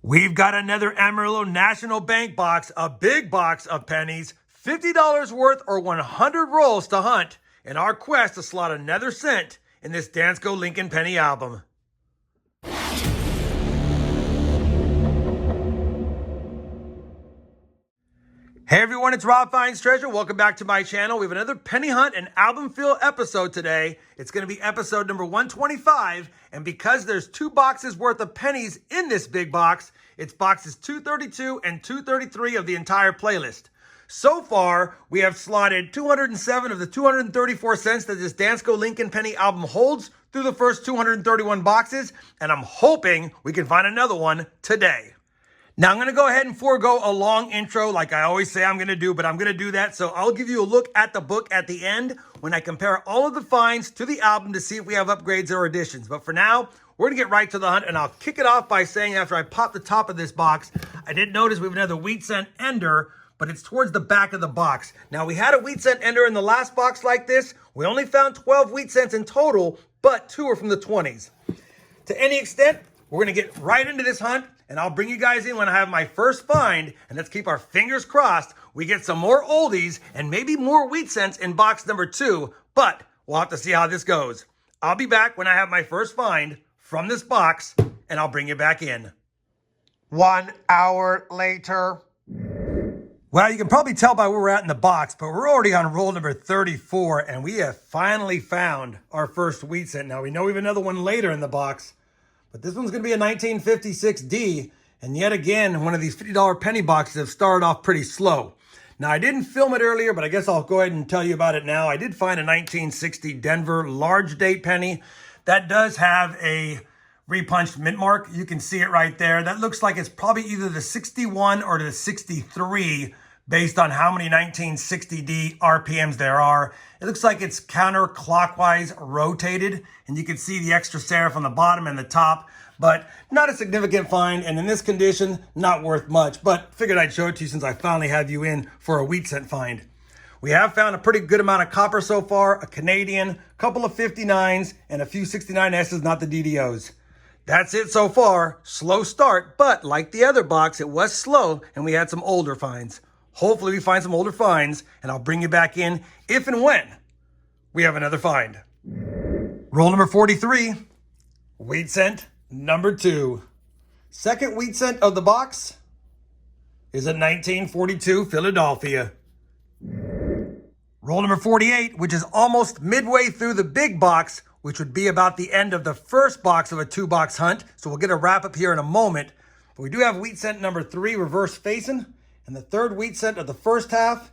We've got another Amarillo National Bank box, a big box of pennies, $50 worth or 100 rolls to hunt in our quest to slot another cent in this Dansco Lincoln Penny album. Hey everyone, it's RobFindsTreasure. Welcome back to my channel. We have another penny hunt and album fill episode today. It's going to be episode number 125. And because there's 2 boxes worth of pennies in this big box, it's boxes 232 and 233 of the entire playlist. So far, we have slotted 207 of the 234 cents that this Dansco Lincoln Penny album holds through the first 231 boxes. And I'm hoping we can find another one today. Now, I'm going to go ahead and forego a long intro like I always say I'm going to do, but I'm going to do that. So I'll give you a look at the book at the end when I compare all of the finds to the album to see if we have upgrades or additions. But for now, we're going to get right to the hunt, and I'll kick it off by saying after I pop the top of this box, I did notice we have another wheat cent ender, but it's towards the back of the box. Now, we had a wheat cent ender in the last box like this. We only found 12 wheat cents in total, but 2 are from the 20s. To any extent, we're going to get right into this hunt, and I'll bring you guys in when I have my first find, and let's keep our fingers crossed we get some more oldies and maybe more wheat cents in box number 2, but we'll have to see how this goes. I'll be back when I have my first find from this box, and I'll bring you back in. 1 hour later. Well, you can probably tell by where we're at in the box, but we're already on roll number 34, and we have finally found our first wheat cent. Now, we know we have another one later in the box, but this one's going to be a 1956D, and yet again, one of these $50 penny boxes have started off pretty slow. Now, I didn't film it earlier, but I guess I'll go ahead and tell you about it now. I did find a 1960 Denver large date penny. That does have a repunched mint mark. You can see it right there. That looks like it's probably either the 61 or the 63 based on how many 1960D RPMs there are. It looks like it's counterclockwise rotated, and you can see the extra serif on the bottom and the top, but not a significant find, and in this condition, not worth much, but figured I'd show it to you since I finally have you in for a wheat cent find. We have found a pretty good amount of copper so far, a Canadian, a couple of 59s, and a few 69S's, not the DDOs. That's it so far. Slow start, but like the other box, it was slow, and we had some older finds. Hopefully we find some older finds, and I'll bring you back in if and when we have another find. Roll number 43, wheat cent number 2. Second wheat cent of the box is a 1942 Philadelphia. Roll number 48, which is almost midway through the big box, which would be about the end of the first box of a 2-box hunt. So we'll get a wrap up here in a moment. But we do have wheat cent number 3 reverse facing. And the third wheat cent of the first half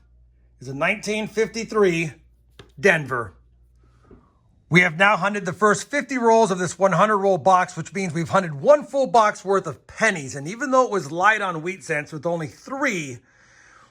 is a 1953 Denver. We have now hunted the first 50 rolls of this 100 roll box, which means we've hunted 1 full box worth of pennies. And even though it was light on wheat cents with only 3,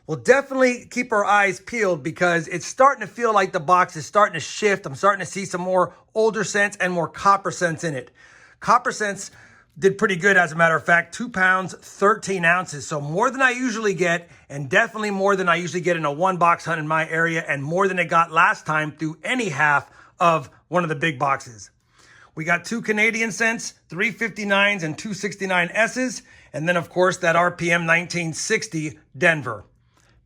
we'll definitely keep our eyes peeled because it's starting to feel like the box is starting to shift. I'm starting to see some more older cents and more copper cents in it. Copper cents did pretty good, as a matter of fact, 2 pounds, 13 ounces. So more than I usually get, and definitely more than I usually get in a 1-box hunt in my area, and more than it got last time through any half of one of the big boxes. We got 2 Canadian cents, 3 59s, and 2 69S's, and then, of course, that RPM 1960 Denver.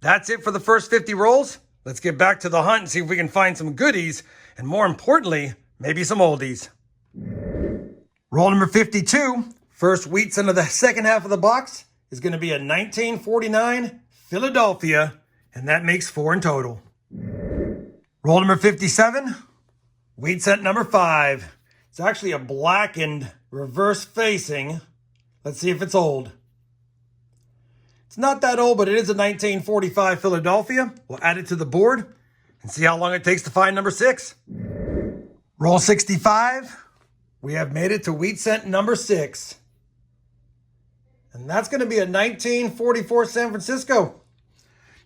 That's it for the first 50 rolls. Let's get back to the hunt and see if we can find some goodies, and more importantly, maybe some oldies. Roll number 52, first wheat cent of the second half of the box is going to be a 1949 Philadelphia, and that makes 4 in total. Roll number 57, wheat cent number 5. It's actually a blackened reverse facing. Let's see if it's old. It's not that old, but it is a 1945 Philadelphia. We'll add it to the board and see how long it takes to find number 6. Roll 65. We have made it to wheat cent number 6. And that's going to be a 1944 San Francisco.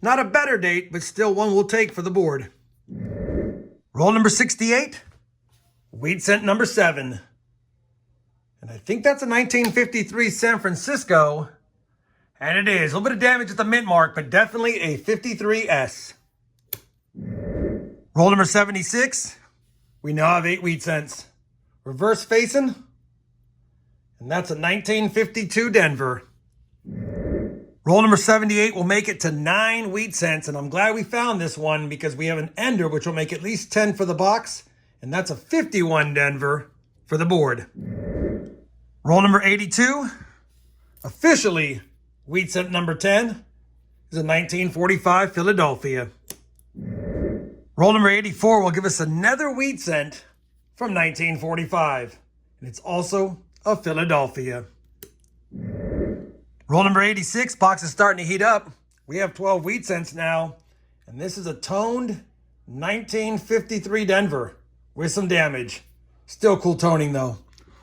Not a better date, but still one we'll take for the board. Roll number 68. Wheat cent number 7. And I think that's a 1953 San Francisco. And it is. A little bit of damage at the mint mark, but definitely a 53S. Roll number 76. We now have 8 wheat cents. Reverse facing, and that's a 1952 Denver. Roll number 78 will make it to 9 wheat cents, and I'm glad we found this one because we have an ender, which will make at least 10 for the box, and that's a 51 Denver for the board. Roll number 82, officially wheat cent number 10, is a 1945 Philadelphia. Roll number 84 will give us another wheat cent from 1945, and it's also a Philadelphia. Roll number 86, box is starting to heat up. We have 12 wheat cents now, and this is a toned 1953 Denver with some damage. Still cool toning though.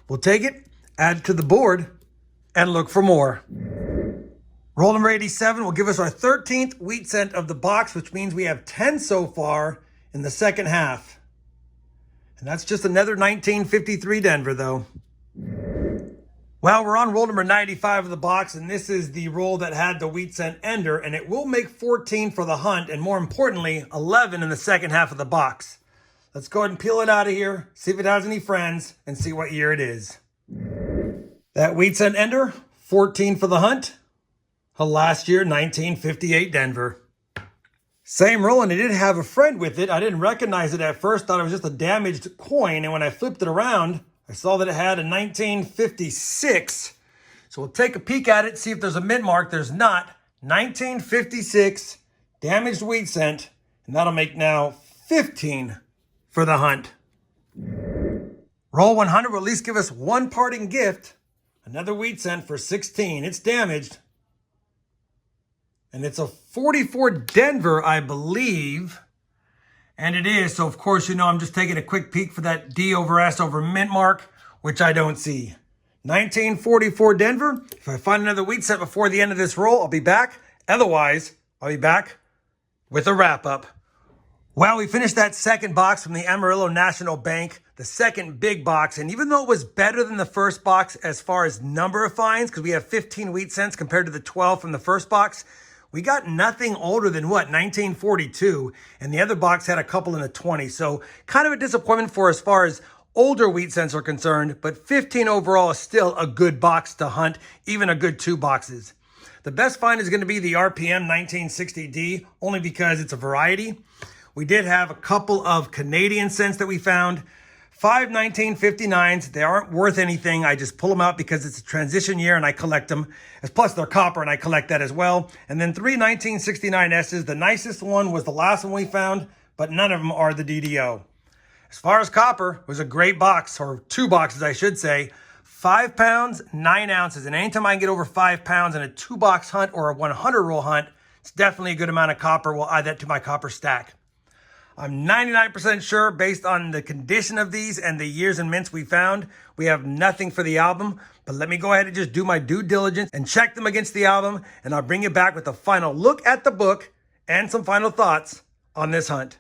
We'll take it, add it to the board, and look for more. Roll number 87 will give us our 13th wheat cent of the box, which means we have 10 so far in the second half. And that's just another 1953 Denver though. Well, we're on roll number 95 of the box, and this is the roll that had the wheat cent ender, and it will make 14 for the hunt, and more importantly, 11 in the second half of the box. Let's go ahead and peel it out of here, see if it has any friends, and see what year it is. That wheat cent ender, 14 for the hunt. Last year, 1958 Denver. Same roll, and it did have a friend with it. I didn't recognize it at first, thought it was just a damaged coin, and when I flipped it around, I saw that it had a 1956. So we'll take a peek at it, see if there's a mint mark. There's not. 1956 damaged wheat cent, and that'll make now 15 for the hunt. Roll 100 will at least give us one parting gift. Another wheat cent for 16. It's damaged. And it's a 44 Denver, I believe. And it is. So, of course, you know, I'm just taking a quick peek for that D over S over mint mark, which I don't see. 1944 Denver. If I find another wheat cent before the end of this roll, I'll be back. Otherwise, I'll be back with a wrap-up. Well, we finished that second box from the Amarillo National Bank, the second big box. And even though it was better than the first box as far as number of finds, because we have 15 wheat cents compared to the 12 from the first box, we got nothing older than, 1942, and the other box had a couple in the 20s. So kind of a disappointment for as far as older wheat cents are concerned, but 15 overall is still a good box to hunt, even a good 2 boxes. The best find is going to be the RPM 1960D, only because it's a variety. We did have a couple of Canadian cents that we found. 5 1959s, they aren't worth anything. I just pull them out because it's a transition year and I collect them. Plus they're copper and I collect that as well. And then 3 1969S's. The nicest one was the last one we found, but none of them are the DDO. As far as copper, it was a great box, or 2 boxes I should say. 5 pounds, 9 ounces. And anytime I can get over 5 pounds in a 2-box hunt or a 100 roll hunt, it's definitely a good amount of copper. We'll add that to my copper stack. I'm 99% sure, based on the condition of these and the years and mints we found, we have nothing for the album. But let me go ahead and just do my due diligence and check them against the album, and I'll bring you back with a final look at the book and some final thoughts on this hunt.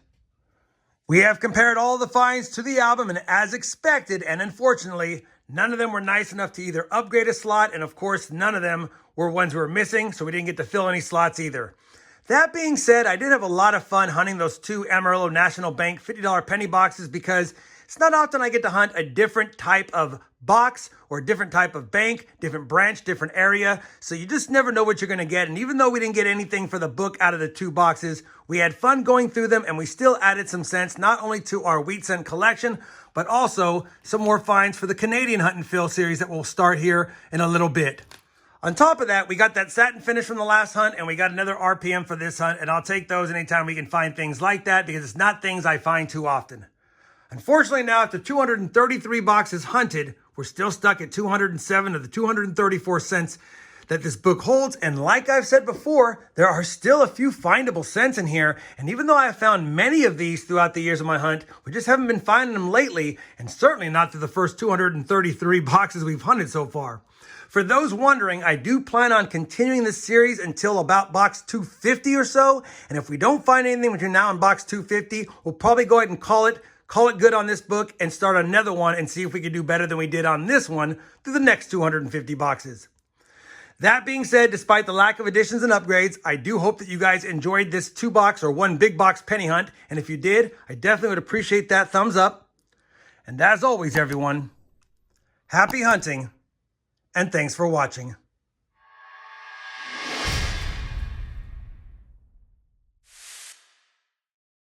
We have compared all the finds to the album, and as expected, and unfortunately, none of them were nice enough to either upgrade a slot, and of course, none of them were ones we were missing, so we didn't get to fill any slots either. That being said, I did have a lot of fun hunting those 2 Amarillo National Bank $50 penny boxes because it's not often I get to hunt a different type of box or a different type of bank, different branch, different area. So you just never know what you're going to get. And even though we didn't get anything for the book out of the 2 boxes, we had fun going through them, and we still added some cents, not only to our wheat cent collection, but also some more finds for the Canadian Hunt and Fill series that we'll start here in a little bit. On top of that, we got that satin finish from the last hunt, and we got another RPM for this hunt, and I'll take those anytime we can find things like that because it's not things I find too often. Unfortunately, now after 233 boxes hunted, we're still stuck at 207 of the 234 cents that this book holds, and like I've said before, there are still a few findable cents in here, and even though I have found many of these throughout the years of my hunt, we just haven't been finding them lately, and certainly not through the first 233 boxes we've hunted so far. For those wondering, I do plan on continuing this series until about box 250 or so. And if we don't find anything between now and box 250, we'll probably go ahead and call it good on this book and start another one and see if we can do better than we did on this one through the next 250 boxes. That being said, despite the lack of additions and upgrades, I do hope that you guys enjoyed this 2-box or 1 big box penny hunt. And if you did, I definitely would appreciate that thumbs up. And as always, everyone, happy hunting. And thanks for watching.